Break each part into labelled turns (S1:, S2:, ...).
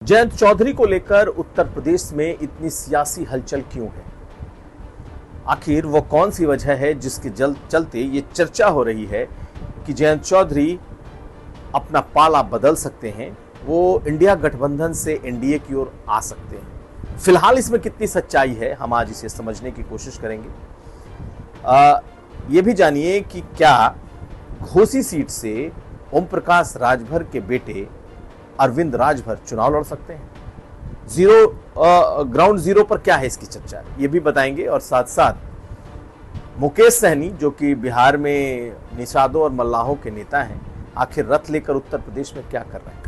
S1: जयंत चौधरी को लेकर उत्तर प्रदेश में इतनी सियासी हलचल क्यों है? आखिर वो कौन सी वजह है जिसके चलते ये चर्चा हो रही है कि जयंत चौधरी अपना पाला बदल सकते हैं, वो इंडिया गठबंधन से एनडीए की ओर आ सकते हैं। फिलहाल इसमें कितनी सच्चाई है, हम आज इसे समझने की कोशिश करेंगे। ये भी जानिए कि क्या घोसी सीट से ओम प्रकाश राजभर के बेटे अरविंद राजभर चुनाव लड़ सकते हैं। ग्राउंड जीरो पर क्या है इसकी चर्चा, ये भी बताएंगे। और साथ साथ मुकेश सहनी जो कि बिहार में निषादों और मल्लाहों के नेता हैं, आखिर रथ लेकर उत्तर प्रदेश में क्या कर रहे हैं,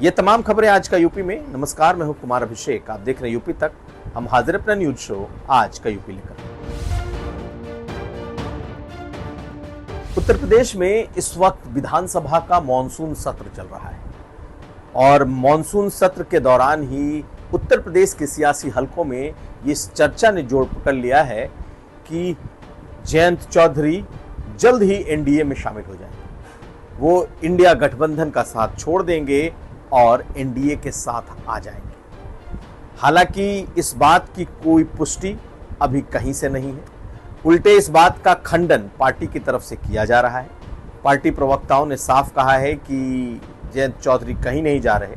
S1: ये तमाम खबरें आज का यूपी में। नमस्कार, मैं हूं कुमार अभिषेक, आप देख रहे हैं यूपी तक। हम हाजिर अपना न्यूज शो आज का यूपी लेकर। उत्तर प्रदेश में इस वक्त विधानसभा का मॉनसून सत्र चल रहा है और मॉनसून सत्र के दौरान ही उत्तर प्रदेश के सियासी हलकों में इस चर्चा ने जोर पकड़ लिया है कि जयंत चौधरी जल्द ही एनडीए में शामिल हो जाएंगे। वो इंडिया गठबंधन का साथ छोड़ देंगे और एनडीए के साथ आ जाएंगे। हालांकि इस बात की कोई पुष्टि अभी कहीं से नहीं है, उल्टे इस बात का खंडन पार्टी की तरफ से किया जा रहा है। पार्टी प्रवक्ताओं ने साफ कहा है कि जयंत चौधरी कहीं नहीं जा रहे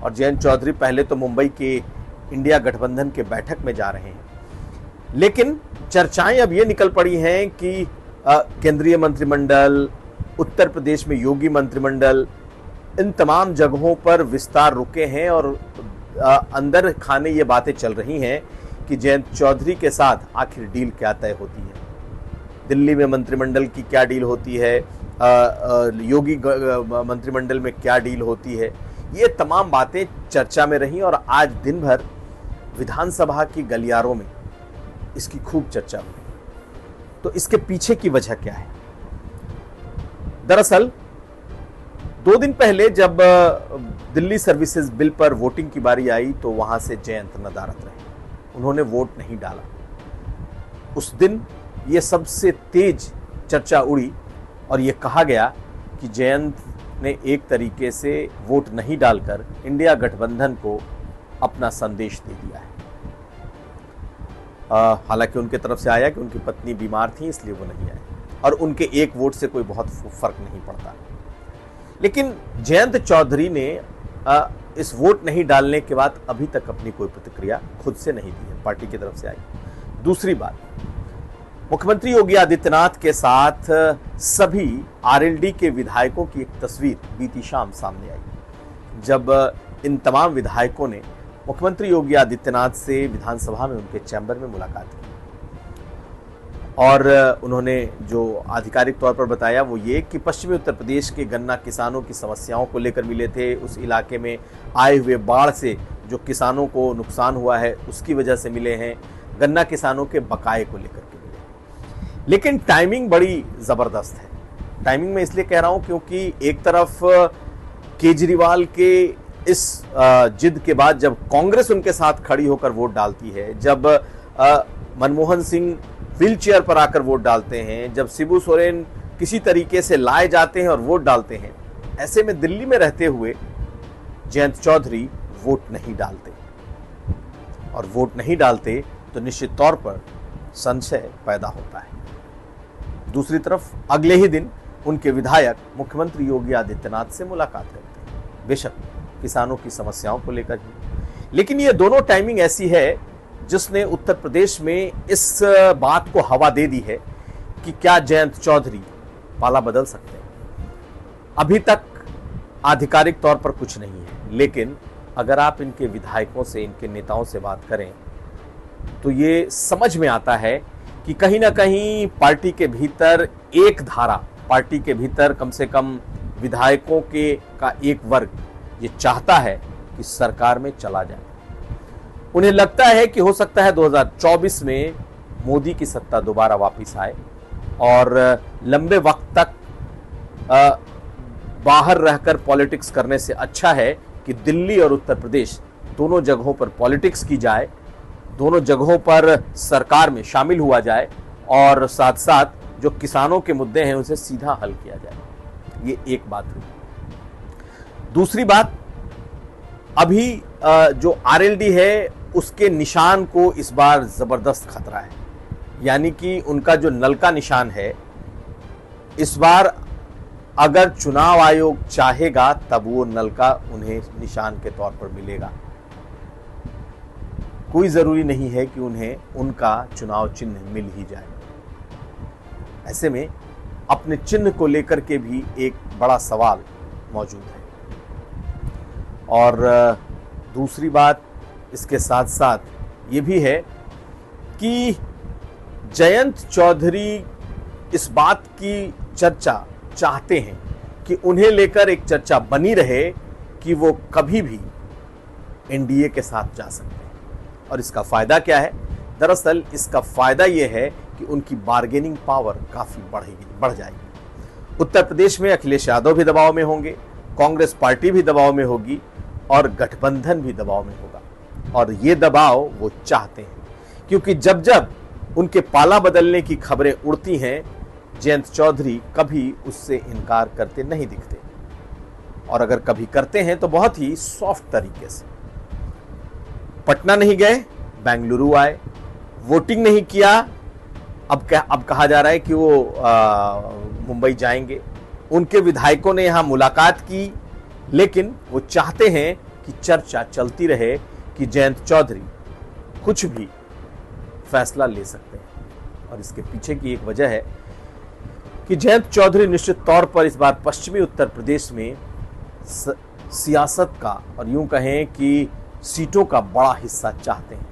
S1: और जयंत चौधरी पहले तो मुंबई के इंडिया गठबंधन के बैठक में जा रहे हैं, लेकिन चर्चाएं अब ये निकल पड़ी हैं कि केंद्रीय मंत्रिमंडल, उत्तर प्रदेश में योगी मंत्रिमंडल, इन तमाम जगहों पर विस्तार रुके हैं और अंदर खाने ये बातें चल रही हैं कि जयंत चौधरी के साथ आखिर डील क्या तय होती है। दिल्ली में मंत्रिमंडल की क्या डील होती है, योगी मंत्रिमंडल में क्या डील होती है, ये तमाम बातें चर्चा में रही और आज दिन भर विधानसभा की गलियारों में इसकी खूब चर्चा हुई। तो इसके पीछे की वजह क्या है? दरअसल 2 दिन पहले जब दिल्ली सर्विसेज बिल पर वोटिंग की बारी आई तो वहां से जयंत नदारद रहे, उन्होंने वोट नहीं डाला। उस दिन ये सबसे तेज चर्चा उड़ी और ये कहा गया कि जयंत ने एक तरीके से वोट नहीं डालकर इंडिया गठबंधन को अपना संदेश दे दिया है। हालांकि उनके तरफ से आया कि उनकी पत्नी बीमार थी इसलिए वो नहीं आए और उनके एक वोट से कोई बहुत फर्क नहीं पड़ता। लेकिन जयंत चौधरी ने इस वोट नहीं डालने के बाद अभी तक अपनी कोई प्रतिक्रिया खुद से नहीं दी है, पार्टी की तरफ से आई। दूसरी बात, मुख्यमंत्री योगी आदित्यनाथ के साथ सभी आरएलडी के विधायकों की एक तस्वीर बीती शाम सामने आई, जब इन तमाम विधायकों ने मुख्यमंत्री योगी आदित्यनाथ से विधानसभा में उनके चैम्बर में मुलाकात की और उन्होंने जो आधिकारिक तौर पर बताया वो ये कि पश्चिमी उत्तर प्रदेश के गन्ना किसानों की समस्याओं को लेकर मिले थे। उस इलाके में आए हुए बाढ़ से जो किसानों को नुकसान हुआ है उसकी वजह से मिले हैं, गन्ना किसानों के बकाये को लेकर के मिले। लेकिन टाइमिंग बड़ी ज़बरदस्त है। टाइमिंग में इसलिए कह रहा हूँ क्योंकि एक तरफ केजरीवाल के इस जिद के बाद जब कांग्रेस उनके साथ खड़ी होकर वोट डालती है, जब मनमोहन सिंह व्हील चेयर पर आकर वोट डालते हैं, जब शिबू सोरेन किसी तरीके से लाए जाते हैं और वोट डालते हैं, ऐसे में दिल्ली में रहते हुए जयंत चौधरी वोट नहीं डालते और वोट नहीं डालते तो निश्चित तौर पर संशय पैदा होता है। दूसरी तरफ अगले ही दिन उनके विधायक मुख्यमंत्री योगी आदित्यनाथ से मुलाकात करते हैं, बेशक किसानों की समस्याओं को लेकर ही, लेकिन ये दोनों टाइमिंग ऐसी है जिसने उत्तर प्रदेश में इस बात को हवा दे दी है कि क्या जयंत चौधरी पाला बदल सकते हैं। अभी तक आधिकारिक तौर पर कुछ नहीं है, लेकिन अगर आप इनके विधायकों से, इनके नेताओं से बात करें तो ये समझ में आता है कि कहीं ना कहीं पार्टी के भीतर एक धारा, पार्टी के भीतर कम से कम विधायकों के का एक वर्ग ये चाहता है कि सरकार में चला जाए। उन्हें लगता है कि हो सकता है 2024 में मोदी की सत्ता दोबारा वापस आए और लंबे वक्त तक बाहर रहकर पॉलिटिक्स करने से अच्छा है कि दिल्ली और उत्तर प्रदेश दोनों जगहों पर पॉलिटिक्स की जाए, दोनों जगहों पर सरकार में शामिल हुआ जाए और साथ साथ जो किसानों के मुद्दे हैं उसे सीधा हल किया जाए। ये एक बात हुई। दूसरी बात, अभी जो आरएलडी है उसके निशान को इस बार जबरदस्त खतरा है, यानी कि उनका जो नल का निशान है इस बार अगर चुनाव आयोग चाहेगा तब वो नल का उन्हें निशान के तौर पर मिलेगा। कोई जरूरी नहीं है कि उन्हें उनका चुनाव चिन्ह मिल ही जाए। ऐसे में अपने चिन्ह को लेकर के भी एक बड़ा सवाल मौजूद है। और दूसरी बात इसके साथ साथ ये भी है कि जयंत चौधरी इस बात की चर्चा चाहते हैं कि उन्हें लेकर एक चर्चा बनी रहे कि वो कभी भी एनडीए के साथ जा सकते हैं। और इसका फायदा क्या है? दरअसल इसका फायदा यह है कि उनकी बार्गेनिंग पावर काफी बढ़ जाएगी। उत्तर प्रदेश में अखिलेश यादव भी दबाव में होंगे, कांग्रेस पार्टी भी दबाव में होगी और गठबंधन भी दबाव में होगा। और ये दबाव वो चाहते हैं, क्योंकि जब जब उनके पाला बदलने की खबरें उड़ती हैं जयंत चौधरी कभी उससे इनकार करते नहीं दिखते, और अगर कभी करते हैं तो बहुत ही सॉफ्ट तरीके से। पटना नहीं गए, बेंगलुरु आए, वोटिंग नहीं किया, अब कहा जा रहा है कि वो मुंबई जाएंगे। उनके विधायकों ने यहां मुलाकात की, लेकिन वो चाहते हैं कि चर्चा चलती रहे कि जयंत चौधरी कुछ भी फैसला ले सकते हैं। और इसके पीछे की एक वजह है कि जयंत चौधरी निश्चित तौर पर इस बार पश्चिमी उत्तर प्रदेश में सियासत का और यूं कहें कि सीटों का बड़ा हिस्सा चाहते हैं।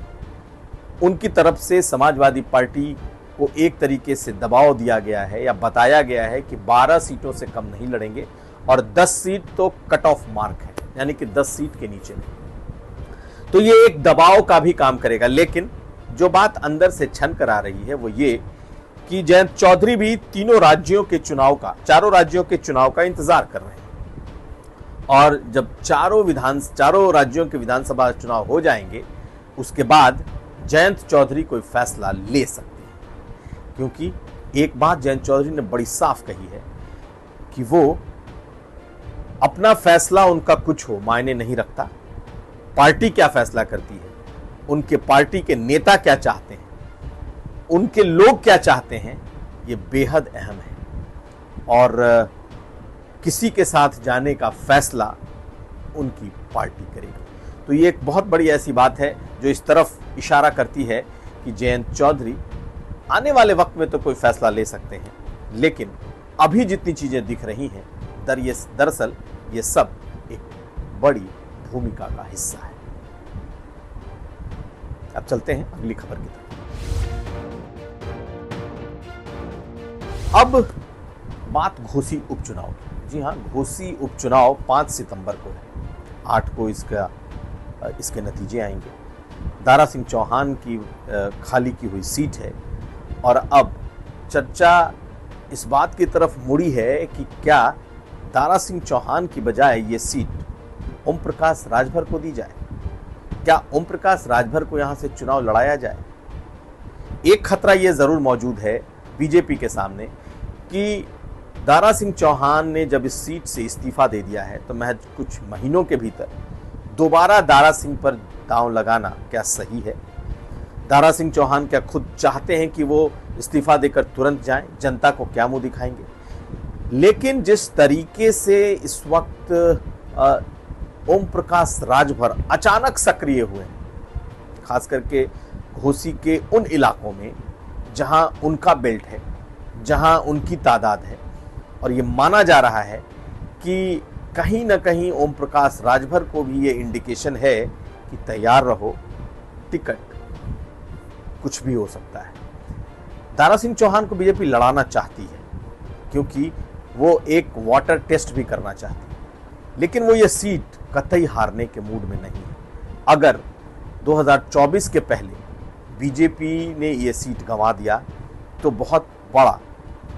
S1: उनकी तरफ से समाजवादी पार्टी को एक तरीके से दबाव दिया गया है या बताया गया है कि 12 सीटों से कम नहीं लड़ेंगे और 10 सीट तो कट ऑफ मार्क है, यानी कि 10 सीट के नीचे नहीं। तो ये एक दबाव का भी काम करेगा। लेकिन जो बात अंदर से छन कर आ रही है वो ये कि जयंत चौधरी भी चारों राज्यों के चुनाव का इंतजार कर रहे हैं। और जब चारों राज्यों के विधानसभा चुनाव हो जाएंगे उसके बाद जयंत चौधरी कोई फैसला ले सकते हैं। क्योंकि एक बात जयंत चौधरी ने बड़ी साफ कही है कि वो अपना फैसला उनका कुछ हो मायने नहीं रखता, पार्टी क्या फैसला करती है, उनके पार्टी के नेता क्या चाहते हैं, उनके लोग क्या चाहते हैं, ये बेहद अहम है। और किसी के साथ जाने का फैसला उनकी पार्टी करेगी। तो ये एक बहुत बड़ी ऐसी बात है जो इस तरफ इशारा करती है कि जयंत चौधरी आने वाले वक्त में तो कोई फैसला ले सकते हैं, लेकिन अभी जितनी चीजें दिख रही हैं दरअसल ये सब एक बड़ी भूमिका का हिस्सा है। अब चलते हैं अगली खबर की तरफ। अब बात घोसी उपचुनाव की। जी हाँ, घोसी उपचुनाव 5 सितंबर को है। 8 को इसके नतीजे आएंगे। दारा सिंह चौहान की खाली की हुई सीट है और अब चर्चा इस बात की तरफ मुड़ी है कि क्या दारा सिंह चौहान की बजाय ये सीट ओम प्रकाश राजभर को दी जाए। क्या ओम प्रकाश राजभर को यहां से चुनाव लड़ाया जाए। एक खतरा यह जरूर मौजूद है बीजेपी के सामने कि दारा सिंह चौहान ने जब इस सीट से इस्तीफा दे दिया है तो महज कुछ महीनों के भीतर दोबारा दारा सिंह पर दांव लगाना क्या सही है। दारा सिंह चौहान क्या खुद चाहते हैं कि वो इस्तीफा देकर तुरंत जाएं? जनता को क्या मुंह दिखाएंगे। लेकिन जिस तरीके से इस वक्त ओम प्रकाश राजभर अचानक सक्रिय हुए हैं, खास करके घोसी के उन इलाकों में जहां उनका बेल्ट है, जहां उनकी तादाद है, और ये माना जा रहा है कि कहीं ना कहीं ओम प्रकाश राजभर को भी ये इंडिकेशन है कि तैयार रहो, टिकट कुछ भी हो सकता है। दारा सिंह चौहान को बीजेपी लड़ाना चाहती है क्योंकि वो एक वाटर टेस्ट भी करना चाहती है, लेकिन वो ये सीट कतई हारने के मूड में नहीं है। अगर 2024 के पहले बीजेपी ने ये सीट गंवा दिया तो बहुत बड़ा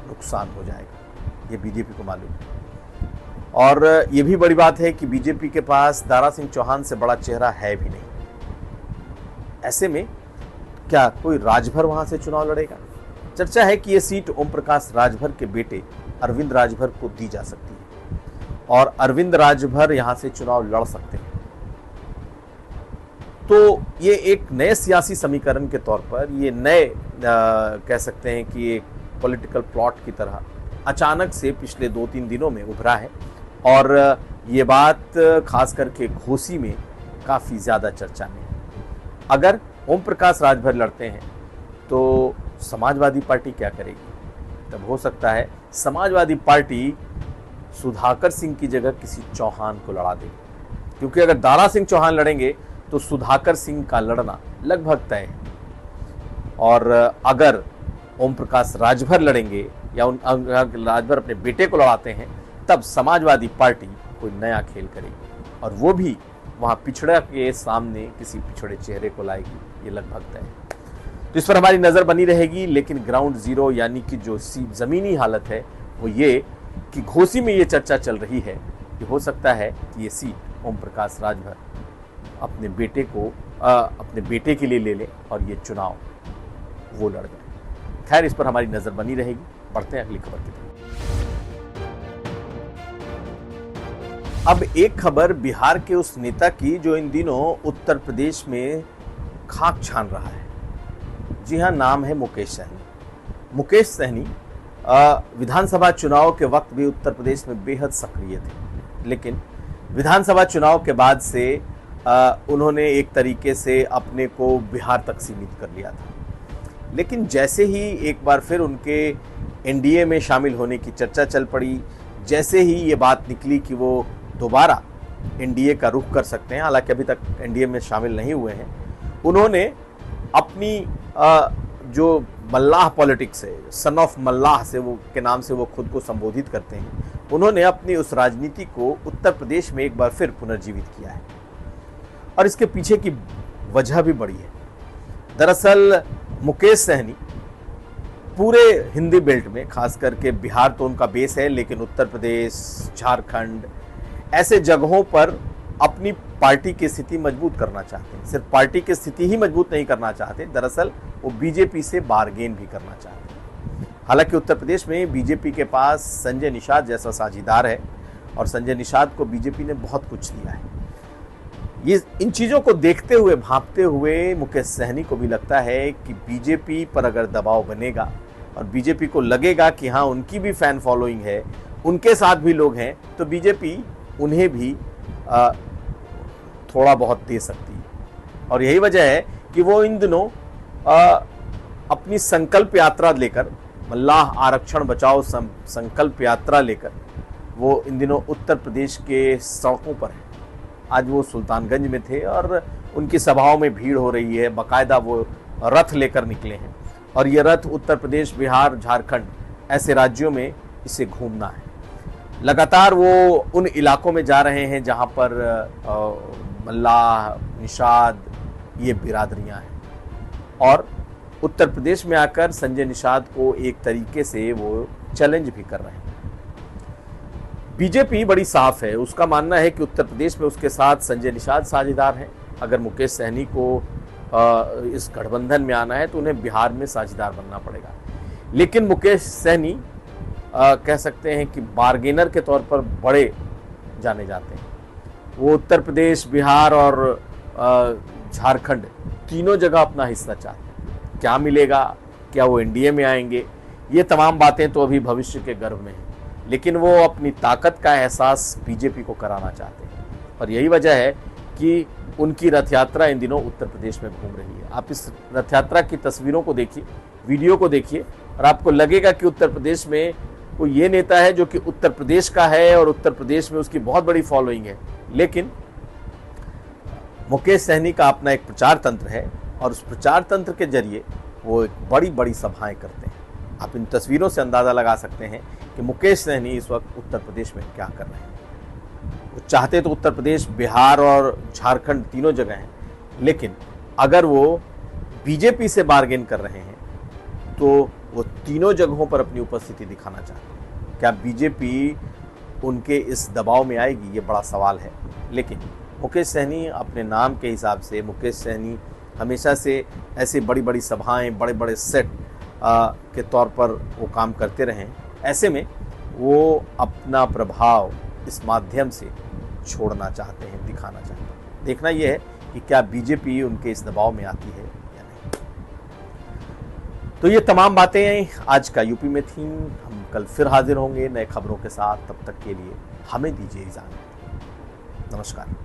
S1: नुकसान हो जाएगा, ये बीजेपी को मालूम है। और ये भी बड़ी बात है कि बीजेपी के पास दारा सिंह चौहान से बड़ा चेहरा है भी नहीं। ऐसे में क्या कोई राजभर वहां से चुनाव लड़ेगा। चर्चा है कि यह सीट ओम प्रकाश राजभर के बेटे अरविंद राजभर को दी जा सकती है और अरविंद राजभर यहां से चुनाव लड़ सकते हैं। तो ये एक नए सियासी समीकरण के तौर पर, ये नए कह सकते हैं कि एक पॉलिटिकल प्लॉट की तरह अचानक से पिछले 2-3 दिनों में उभरा है। और ये बात खास करके घोसी में काफ़ी ज़्यादा चर्चा में है। अगर ओम प्रकाश राजभर लड़ते हैं तो समाजवादी पार्टी क्या करेगी? तब हो सकता है समाजवादी पार्टी सुधाकर सिंह की जगह किसी चौहान को लड़ा देगी, क्योंकि अगर दारा सिंह चौहान लड़ेंगे तो सुधाकर सिंह का लड़ना लगभग तय है। और अगर ओम प्रकाश राजभर लड़ेंगे या राजभर अपने बेटे को लड़ाते हैं, तब समाजवादी पार्टी कोई नया खेल करेगी और वो भी वहाँ पिछड़ा के सामने किसी पिछड़े चेहरे को लाएगी, ये लगभग तय है। तो इस पर हमारी नज़र बनी रहेगी। लेकिन ग्राउंड जीरो यानी कि जो ज़मीनी हालत है वो ये कि घोसी में ये चर्चा चल रही है कि हो सकता है कि ये सीट ओम प्रकाश राजभर अपने बेटे के लिए ले ले और ये चुनाव वो लड़ गए। खैर, इस पर हमारी नजर बनी रहेगी। बढ़ते हैं अगली खबर की तरफ। अब एक खबर बिहार के उस नेता की जो इन दिनों उत्तर प्रदेश में खाक छान रहा है। जी हां, नाम है मुकेश सहनी। मुकेश सहनी विधानसभा चुनाव के वक्त भी उत्तर प्रदेश में बेहद सक्रिय थे, लेकिन विधानसभा चुनाव के बाद से उन्होंने एक तरीके से अपने को बिहार तक सीमित कर लिया था। लेकिन जैसे ही एक बार फिर उनके एनडीए में शामिल होने की चर्चा चल पड़ी, जैसे ही ये बात निकली कि वो दोबारा एनडीए का रुख कर सकते हैं, हालांकि अभी तक एनडीए में शामिल नहीं हुए हैं, उन्होंने अपनी जो मल्लाह पॉलिटिक्स है, सन ऑफ मल्लाह से वो के नाम से वो खुद को संबोधित करते हैं, उन्होंने अपनी उस राजनीति को उत्तर प्रदेश में एक बार फिर पुनर्जीवित किया है। और इसके पीछे की वजह भी बड़ी है। दरअसल मुकेश सहनी पूरे हिंदी बेल्ट में, खास करके बिहार तो उनका बेस है, लेकिन उत्तर प्रदेश, झारखंड, ऐसे जगहों पर अपनी पार्टी की स्थिति मजबूत करना चाहते हैं। सिर्फ पार्टी की स्थिति ही मजबूत नहीं करना चाहते, दरअसल वो बीजेपी से बारगेन भी करना चाहते हैं। हालांकि उत्तर प्रदेश में बीजेपी के पास संजय निषाद जैसा साझीदार है और संजय निषाद को बीजेपी ने बहुत कुछ दिया है। ये इन चीज़ों को देखते हुए, भांपते हुए मुकेश सहनी को भी लगता है कि बीजेपी पर अगर दबाव बनेगा और बीजेपी को लगेगा कि हाँ, उनकी भी फैन फॉलोइंग है, उनके साथ भी लोग हैं, तो बीजेपी उन्हें भी थोड़ा बहुत दे सकती है। और यही वजह है कि वो इन दिनों अपनी संकल्प यात्रा लेकर, मल्लाह आरक्षण बचाओ संकल्प यात्रा लेकर वो इन दिनों उत्तर प्रदेश के सड़कों पर है। आज वो सुल्तानगंज में थे और उनकी सभाओं में भीड़ हो रही है। बाकायदा वो रथ लेकर निकले हैं और ये रथ उत्तर प्रदेश, बिहार, झारखंड ऐसे राज्यों में इसे घूमना है। लगातार वो उन इलाकों में जा रहे हैं जहां पर मल्लाह, निषाद ये बिरादरियां हैं और उत्तर प्रदेश में आकर संजय निषाद को एक तरीके से वो चैलेंज भी कर रहे हैं। बीजेपी बड़ी साफ है, उसका मानना है कि उत्तर प्रदेश में उसके साथ संजय निषाद साझेदार हैं। अगर मुकेश सहनी को इस गठबंधन में आना है तो उन्हें बिहार में साझेदार बनना पड़ेगा। लेकिन मुकेश सहनी कह सकते हैं कि बार्गेनर के तौर पर बड़े जाने जाते हैं। वो उत्तर प्रदेश, बिहार और झारखंड तीनों जगह अपना हिस्सा चाहते हैं। क्या मिलेगा, क्या वो एनडीए में आएंगे, ये तमाम बातें तो अभी भविष्य के गर्भ में हैं, लेकिन वो अपनी ताकत का एहसास बीजेपी को कराना चाहते हैं। और यही वजह है कि उनकी रथ यात्रा इन दिनों उत्तर प्रदेश में घूम रही है। आप इस रथ यात्रा की तस्वीरों को देखिए, वीडियो को देखिए और आपको लगेगा कि उत्तर प्रदेश में कोई ये नेता है जो कि उत्तर प्रदेश का है और उत्तर प्रदेश में उसकी बहुत बड़ी फॉलोइंग है। लेकिन मुकेश सहनी का अपना एक प्रचार तंत्र है और उस प्रचार तंत्र के जरिए वो एक बड़ी बड़ी सभाएं करते हैं। आप इन तस्वीरों से अंदाज़ा लगा सकते हैं कि मुकेश सहनी इस वक्त उत्तर प्रदेश में क्या कर रहे हैं। वो चाहते तो उत्तर प्रदेश, बिहार और झारखंड तीनों जगह हैं, लेकिन अगर वो बीजेपी से बार्गेन कर रहे हैं तो वो तीनों जगहों पर अपनी उपस्थिति दिखाना चाहते हैं। क्या बीजेपी उनके इस दबाव में आएगी, ये बड़ा सवाल है। लेकिन मुकेश सहनी अपने नाम के हिसाब से, मुकेश सहनी हमेशा से ऐसे बड़ी बड़ी सभाएं, बड़े बड़े सेट के तौर पर वो काम करते रहें। ऐसे में वो अपना प्रभाव इस माध्यम से छोड़ना चाहते हैं, दिखाना चाहते हैं। देखना यह है कि क्या बीजेपी उनके इस दबाव में आती है या नहीं। तो ये तमाम बातें आज का यूपी में थीं। हम कल फिर हाजिर होंगे नए खबरों के साथ। तब तक के लिए हमें दीजिए इजाजत। नमस्कार।